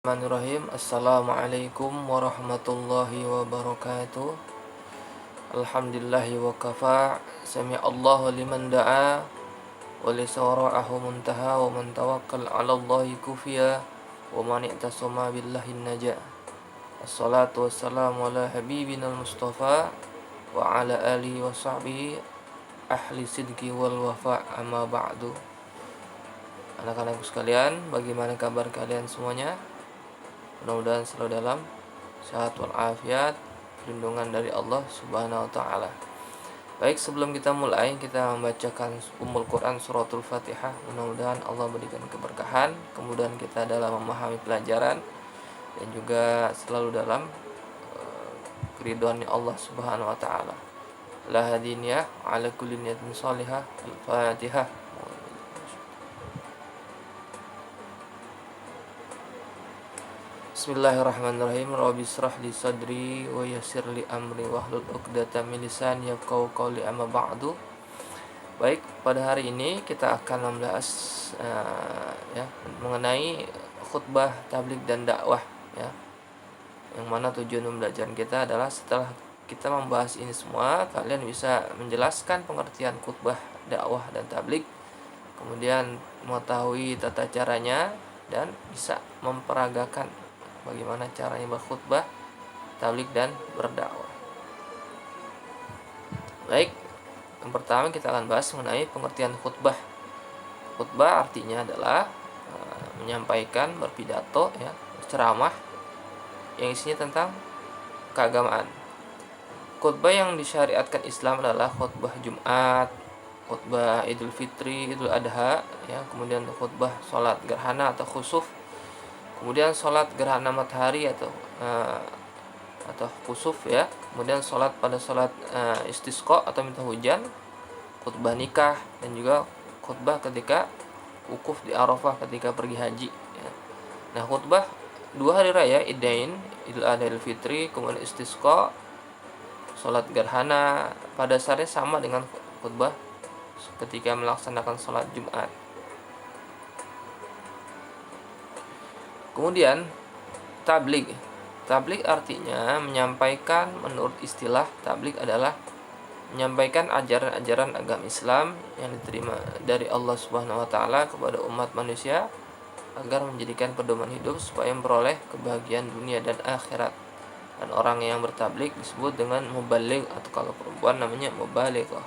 Bismillahirrahmanirrahim. Assalamualaikum warahmatullahi wabarakatuh. Alhamdulillahi wa kafa. Sami'allahu liman da'a wa lisara'ahu muntaha wa man tawakkal 'ala Allahi kufiya wa man i'tasama billahi naja. Assalatu wassalamu ala habibina al-mustafa wa ala alihi wa sahbihi ahli sidqi wal wafa, amma ba'du. Anak-anakku sekalian, bagaimana kabar kalian semuanya? Mudah-mudahan selalu dalam sehat walafiat, perlindungan dari Allah Subhanahu wa taala. Baik, sebelum kita mulai, kita membacakan Ummul Quran suratul Fatihah. Mudah-mudahan Allah berikan keberkahan, kemudahan kita dalam memahami pelajaran dan juga selalu dalam keridhaan Allah Subhanahu wa taala. La hadiniyah ala kulli niyatin salihah. Al-Fatihah. Bismillahirrahmanirrahim. Rabbi israh li sadri wa yassir li amri wahlul 'uqdatam min lisani yafqahu qawli, amma ba'du. Baik, pada hari ini kita akan membahas mengenai khutbah, tabligh dan dakwah ya. Yang mana tujuan pembelajaran kita adalah setelah kita membahas ini semua, kalian bisa menjelaskan pengertian khutbah, dakwah dan tabligh, kemudian mengetahui tata caranya dan bisa memperagakan bagaimana caranya berkhutbah, tabligh dan berdakwah. Baik, yang pertama kita akan bahas mengenai pengertian khutbah. Khutbah artinya adalah menyampaikan, berpidato ya, ceramah yang isinya tentang keagamaan. Khutbah yang disyariatkan Islam adalah khutbah Jumat, khutbah Idul Fitri, Idul Adha ya, kemudian khutbah salat gerhana atau khusuf, kemudian sholat gerhana matahari atau khusuf ya, kemudian sholat pada sholat istisqa atau minta hujan, khutbah nikah, dan juga khutbah ketika wukuf di Arafah ketika pergi haji ya. Nah, khutbah dua hari raya Idain, Idul Adha, Idul Fitri, kemudian istisqa, sholat gerhana pada dasarnya sama dengan khutbah ketika melaksanakan sholat Jumat. Kemudian tabligh. Tabligh artinya menyampaikan, menurut istilah tabligh adalah menyampaikan ajaran-ajaran agama Islam yang diterima dari Allah Subhanahu wa taala kepada umat manusia agar menjadikan pedoman hidup supaya memperoleh kebahagiaan dunia dan akhirat. Dan orang yang bertabligh disebut dengan mubaligh, atau kalau perempuan namanya mubalighah.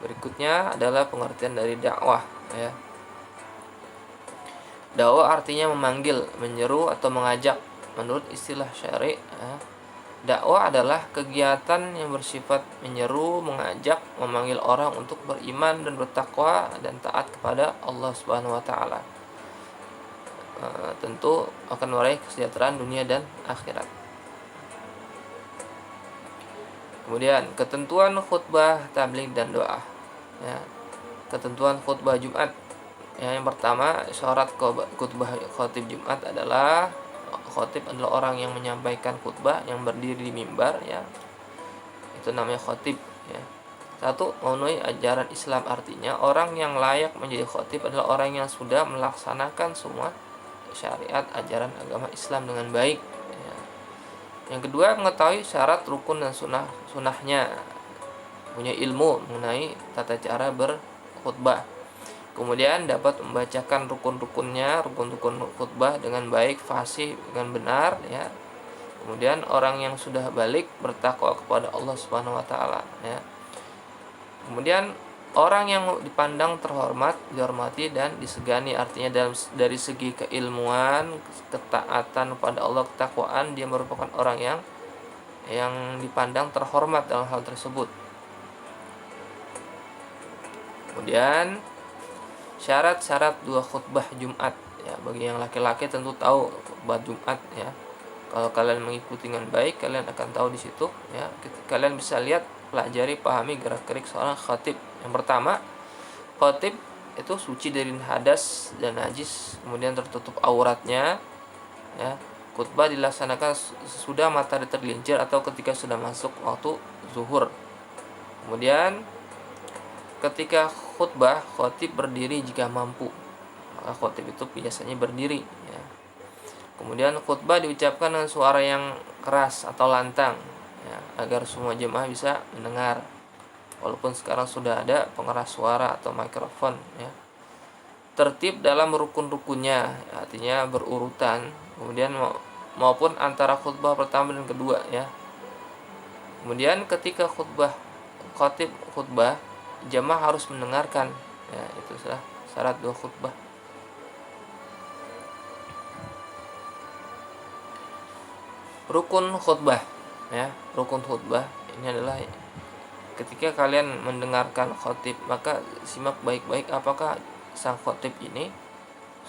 Berikutnya adalah pengertian dari dakwah ya. Dakwah artinya memanggil, menyeru atau mengajak. Menurut istilah syar'i, dakwah adalah kegiatan yang bersifat menyeru, mengajak, memanggil orang untuk beriman dan bertakwa dan taat kepada Allah Subhanahu wa taala. Tentu akan meraih kesejahteraan dunia dan akhirat. Kemudian ketentuan khutbah, tabligh dan doa ya. Ketentuan khutbah Jumat ya, yang pertama, syarat khutbah khatib Jumat adalah khatib adalah orang yang menyampaikan khutbah yang berdiri di mimbar ya. Itu namanya khatib ya. Satu, memenuhi ajaran Islam, artinya orang yang layak menjadi khatib adalah orang yang sudah melaksanakan semua syariat ajaran agama Islam dengan baik ya. Yang kedua, mengetahui syarat, rukun dan sunahnya, punya ilmu mengenai tata cara berkhutbah. Kemudian dapat membacakan rukun khutbah dengan baik, fasih, dengan benar ya. Kemudian orang yang sudah balik bertakwa kepada Allah Subhanahu wa taala ya. Kemudian orang yang dipandang terhormat, dihormati dan disegani, artinya dari segi keilmuan, ketaatan kepada Allah, ketakwaan, dia merupakan orang yang dipandang terhormat dalam hal tersebut. Kemudian syarat-syarat dua khutbah Jumat ya. Bagi yang laki-laki tentu tahu khutbah Jumat ya. Kalau kalian mengikuti dengan baik, kalian akan tahu di situ ya. Kalian bisa lihat, pelajari, pahami gerak-gerik seorang khatib. Yang pertama, khatib itu suci dari hadas dan najis, kemudian tertutup auratnya ya. Khutbah dilaksanakan sesudah matahari tergelincir atau ketika sudah masuk waktu zuhur. Kemudian ketika khutbah, khatib berdiri jika mampu. Maka khotib itu biasanya berdiri, ya. Kemudian khutbah diucapkan dengan suara yang keras atau lantang, ya, agar semua jemaah bisa mendengar. Walaupun sekarang sudah ada pengeras suara atau mikrofon, ya. Tertib dalam rukun-rukunnya, artinya berurutan. Kemudian maupun antara khutbah pertama dan kedua, ya. Kemudian ketika khotib khutbah, jamaah harus mendengarkan, ya, itu sudah syarat dua khutbah. Rukun khutbah, ya, rukun khutbah ini adalah ketika kalian mendengarkan khotib, maka simak baik-baik apakah sang khotib ini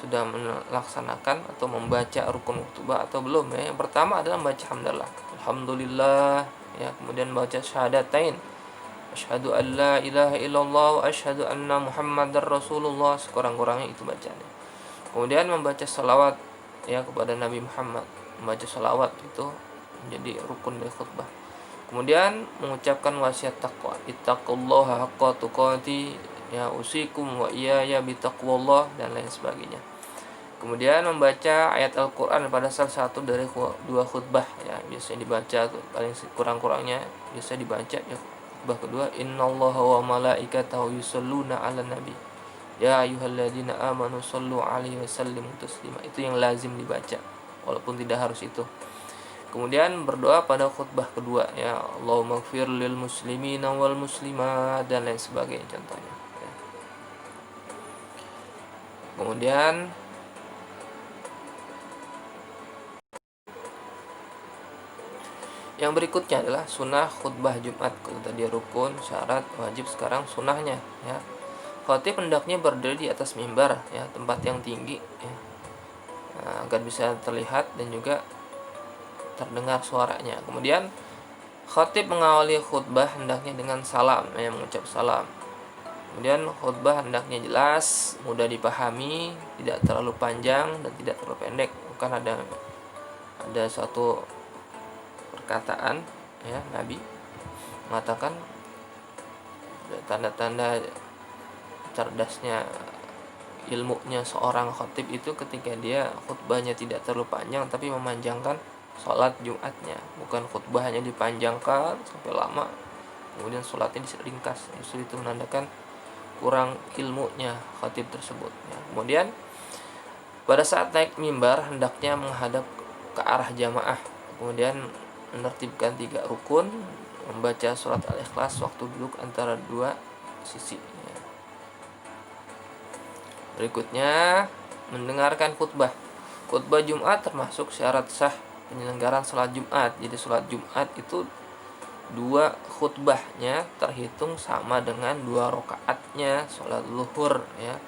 sudah melaksanakan atau membaca rukun khutbah atau belum, ya. Yang pertama adalah membaca hamdalah, alhamdulillah, ya. Kemudian membaca syahadatain, asyhadu an la ilaha illallah wa asyhadu anna muhammadar rasulullah, sekurang-kurangnya itu bacanya. Kemudian membaca salawat, ya, kepada Nabi Muhammad. Membaca salawat itu menjadi rukun dari khutbah. Kemudian mengucapkan wasiat taqwa, ittaqullaha haqqa tuqati, ya, usikum wa iyaya bitaqwallah, dan lain sebagainya. Kemudian membaca ayat Al-Qur'an pada salah satu dari dua khutbah, ya, biasanya dibaca paling kurang-kurangnya biasa dibaca, ya, khutbah kedua, innallaha wa malaikatahu yusholluna 'alan nabi ya ayyuhalladzina amanu shollu 'alaihi wa sallimu taslima. Itu yang lazim dibaca walaupun tidak harus itu. Kemudian berdoa pada khutbah kedua, ya, Allahumma ighfir lil muslimina wal muslimat, dan lain sebagainya contohnya, ya. Kemudian yang berikutnya adalah sunnah khutbah Jumat. Kalau tadi rukun, syarat, wajib, sekarang sunnahnya, ya. Khatib hendaknya berdiri di atas mimbar, ya, tempat yang tinggi, ya, agar bisa terlihat dan juga terdengar suaranya. Kemudian khatib mengawali khutbah hendaknya dengan salam, ya, mengucap salam. Kemudian khutbah hendaknya jelas, mudah dipahami, tidak terlalu panjang dan tidak terlalu pendek. Bukan ada suatu perkataan, ya, Nabi mengatakan tanda-tanda cerdasnya, ilmunya seorang khatib itu ketika dia khutbahnya tidak terlalu panjang tapi memanjangkan sholat Jumatnya. Bukan khutbahnya dipanjangkan sampai lama kemudian sholatnya diseringkas, justru itu menandakan kurang ilmunya khatib tersebut, ya. Kemudian pada saat naik mimbar hendaknya menghadap ke arah jamaah, kemudian menertibkan 3 rukun, membaca surat Al-Ikhlas waktu duduk antara dua sisi, ya. Berikutnya mendengarkan khutbah. Khutbah Jumat termasuk syarat sah penyelenggaraan sholat Jumat. Jadi sholat Jumat itu 2 khutbahnya terhitung sama dengan 2 rakaatnya sholat zuhur, ya.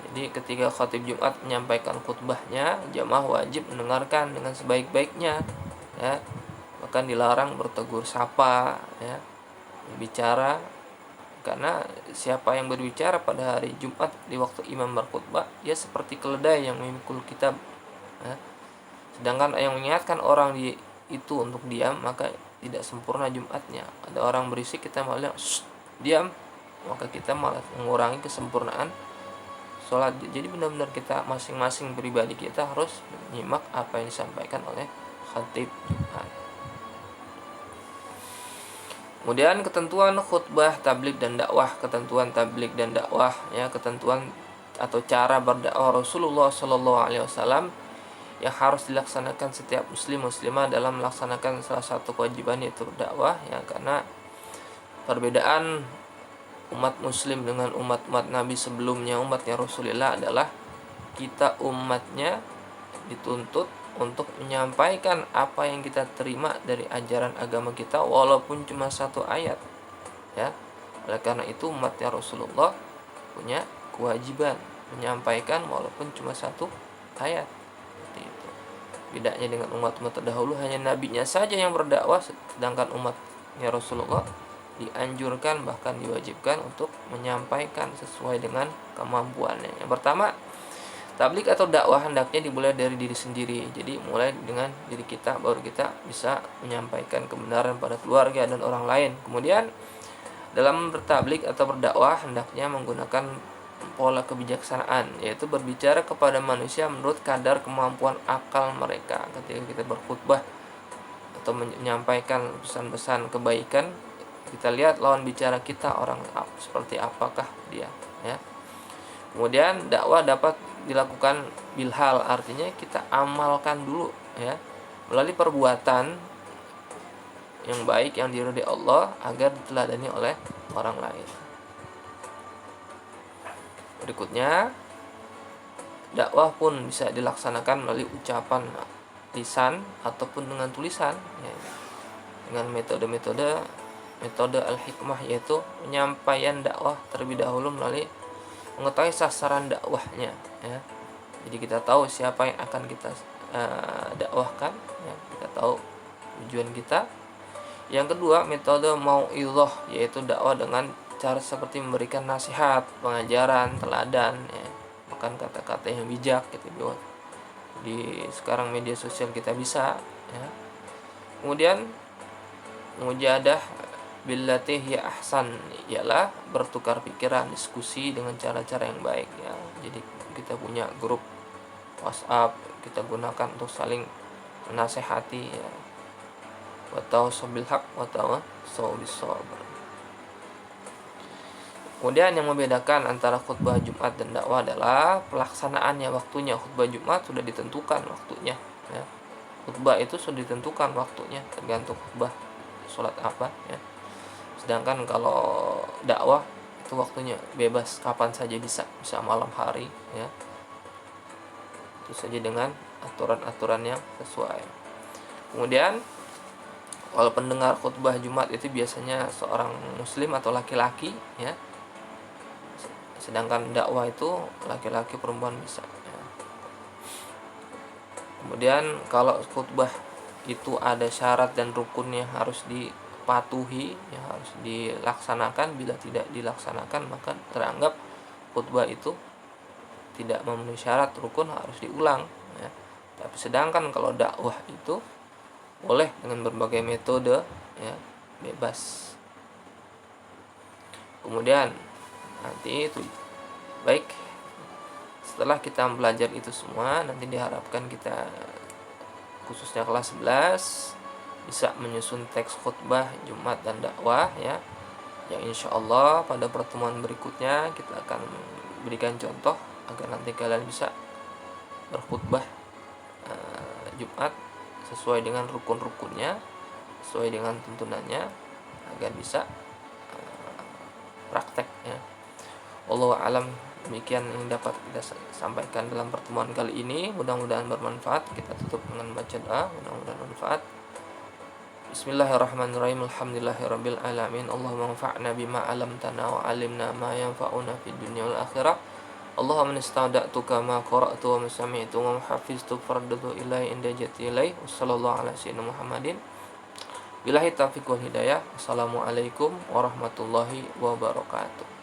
Jadi ketika khatib Jumat menyampaikan khutbahnya, jamaah wajib mendengarkan dengan sebaik-baiknya, ya. Bahkan dilarang bertegur sapa, ya, berbicara, karena siapa yang berbicara pada hari Jumat di waktu imam berkhutbah, dia seperti keledai yang memikul kitab, ya. Sedangkan yang mengingatkan orang itu untuk diam, maka tidak sempurna Jumatnya. Ada orang berisik, kita malah diam, maka kita malah mengurangi kesempurnaan sholat. Jadi benar-benar kita masing-masing pribadi kita harus menyimak apa yang disampaikan oleh khatib Jumat. Kemudian ketentuan khutbah tabligh dan dakwah, ketentuan tabligh dan dakwah, ya, ketentuan atau cara berdakwah Rasulullah Shallallahu Alaihi Wasallam yang harus dilaksanakan setiap muslim muslimah dalam melaksanakan salah satu kewajiban, yaitu berdakwah, ya. Karena perbedaan umat muslim dengan umat-umat Nabi sebelumnya, umatnya Rasulullah, adalah kita umatnya dituntut untuk menyampaikan apa yang kita terima dari ajaran agama kita walaupun cuma 1 ayat, ya. Oleh karena itu umatnya Rasulullah punya kewajiban menyampaikan walaupun cuma 1 ayat. Itu bedanya dengan umat-umat terdahulu, hanya nabinya saja yang berdakwah, sedangkan umatnya Rasulullah dianjurkan bahkan diwajibkan untuk menyampaikan sesuai dengan kemampuannya. Yang pertama, tabligh atau dakwah hendaknya dimulai dari diri sendiri. Jadi mulai dengan diri kita, baru kita bisa menyampaikan kebenaran pada keluarga dan orang lain. Kemudian dalam bertabligh atau berdakwah hendaknya menggunakan pola kebijaksanaan, yaitu berbicara kepada manusia menurut kadar kemampuan akal mereka. Ketika kita berkhutbah atau menyampaikan pesan-pesan kebaikan, kita lihat lawan bicara kita orang seperti apakah dia, ya. Kemudian dakwah dapat dilakukan bilhal, artinya kita amalkan dulu, ya, melalui perbuatan yang baik yang diridhai Allah agar diteladani oleh orang lain. Berikutnya, dakwah pun bisa dilaksanakan melalui ucapan lisan ataupun dengan tulisan, ya, dengan metode al-hikmah, yaitu penyampaian dakwah terlebih dahulu melalui mengetahui sasaran dakwahnya, ya. Jadi kita tahu siapa yang akan kita dakwahkan, ya, kita tahu tujuan kita. Yang kedua, metode mau'izah, yaitu dakwah dengan cara seperti memberikan nasihat, pengajaran, teladan, ya, bahkan kata-kata yang bijak gitu. Di sekarang media sosial kita bisa, ya. Kemudian mujadah billati hiya ahsan, ialah bertukar pikiran, diskusi dengan cara-cara yang baik, ya. Jadi kita punya grup WhatsApp, kita gunakan untuk saling menasehati, ya. Wa tawassaw bil haq wa tawassaw bis sabr. Kemudian yang membedakan antara khutbah Jumat dan dakwah adalah pelaksanaannya, waktunya. Khutbah Jumat sudah ditentukan waktunya, ya. Khutbah itu sudah ditentukan waktunya, tergantung khutbah sholat apa, ya. Sedangkan kalau dakwah itu waktunya bebas, kapan saja bisa malam hari, ya. Itu saja dengan aturan-aturan yang sesuai. Kemudian kalau pendengar khutbah Jumat itu biasanya seorang muslim atau laki-laki, ya. Sedangkan dakwah itu laki-laki perempuan bisa, ya. Kemudian kalau khutbah itu ada syarat dan rukunnya harus dipatuhi, ya, harus dilaksanakan. Bila tidak dilaksanakan maka teranggap khutbah itu tidak memenuhi syarat, rukun, harus diulang, ya. Tapi sedangkan kalau dakwah itu boleh dengan berbagai metode, ya, bebas. Kemudian nanti itu baik, setelah kita belajar itu semua, nanti diharapkan kita khususnya kelas 11 bisa menyusun teks khutbah Jumat dan dakwah, ya. Yang insya Allah pada pertemuan berikutnya kita akan berikan contoh agar nanti kalian bisa berkhutbah Jumat sesuai dengan rukun-rukunnya, sesuai dengan tuntunannya, agar bisa praktek, ya. Wallahu a'lam. Demikian yang dapat kita sampaikan dalam pertemuan kali ini. Mudah-mudahan bermanfaat. Kita tutup dengan baca doa, mudah-mudahan bermanfaat. Bismillahirrahmanirrahim. Alhamdulillahirabbil alamin. Allahumma anfa'na bima 'allamtana wa 'allimna ma yanfa'una fid dunya wal akhirah. Allahumma nasta'da'tuka ma qara'tu wa ma sami'tu wa hafiztu fardatu ilai inda jati ilai. Wassallallahu ala sayyidina Muhammadin. Billahi taufiq wal hidayah. Assalamualaikum warahmatullahi wabarakatuh.